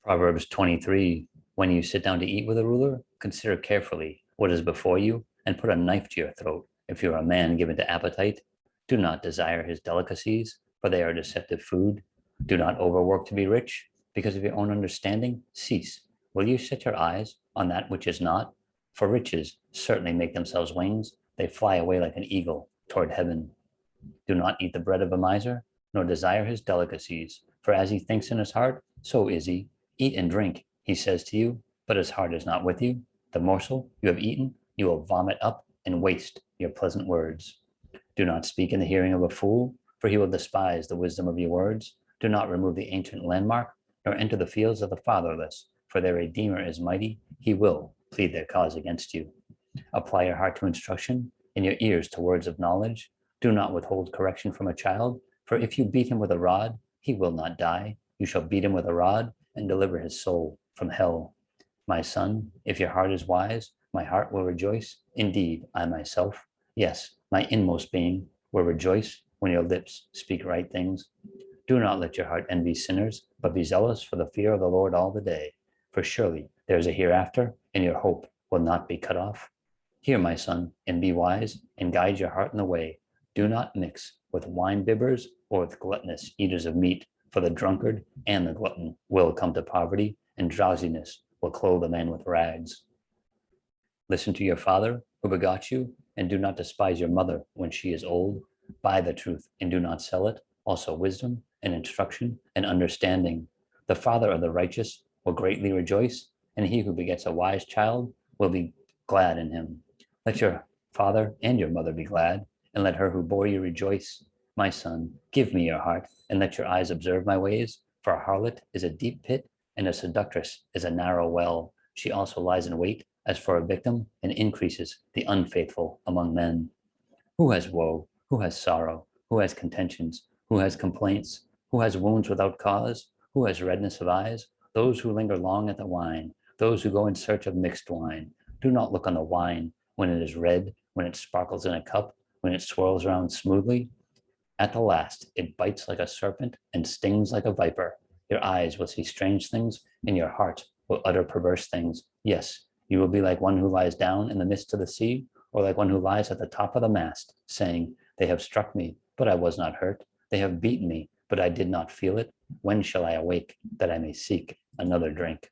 Proverbs 23. When you sit down to eat with a ruler, consider carefully what is before you and put a knife to your throat. If you are a man given to appetite, do not desire his delicacies, for they are deceptive food. Do not overwork to be rich, because of your own understanding. Cease. Will you set your eyes on that which is not? For riches certainly make themselves wings. They fly away like an eagle toward heaven. Do not eat the bread of a miser, nor desire his delicacies. For as he thinks in his heart, so is he. Eat and drink, he says to you, but his heart is not with you. The morsel you have eaten, you will vomit up and waste your pleasant words. Do not speak in the hearing of a fool, for he will despise the wisdom of your words. Do not remove the ancient landmark, nor enter the fields of the fatherless, for their Redeemer is mighty. He will plead their cause against you. Apply your heart to instruction and your ears to words of knowledge. Do not withhold correction from a child, for if you beat him with a rod, he will not die. You shall beat him with a rod and deliver his soul from hell. My son, if your heart is wise, my heart will rejoice. Indeed, I myself, yes, my inmost being, will rejoice when your lips speak right things. Do not let your heart envy sinners, but be zealous for the fear of the Lord all the day. For surely there is a hereafter, and your hope will not be cut off. Hear, my son, and be wise, and guide your heart in the way. Do not mix with wine bibbers or with gluttonous eaters of meat, for the drunkard and the glutton will come to poverty, and drowsiness will clothe a man with rags. Listen to your father who begot you, and do not despise your mother when she is old. Buy the truth and do not sell it, also wisdom and instruction and understanding. The father of the righteous will greatly rejoice, and he who begets a wise child will be glad in him. Let your father and your mother be glad, and let her who bore you rejoice. My son, give me your heart, and let your eyes observe my ways. For a harlot is a deep pit, and a seductress is a narrow well. She also lies in wait as for a victim, and increases the unfaithful among men. Who has woe? Who has sorrow? Who has contentions? Who has complaints? Who has wounds without cause? Who has redness of eyes? Those who linger long at the wine, those who go in search of mixed wine. Do not look on the wine when it is red, when it sparkles in a cup, when it swirls around smoothly. At the last, it bites like a serpent and stings like a viper. Your eyes will see strange things, and your heart will utter perverse things. Yes, you will be like one who lies down in the midst of the sea, or like one who lies at the top of the mast, saying, They have struck me, but I was not hurt. They have beaten me, but I did not feel it. When shall I awake that I may seek another drink?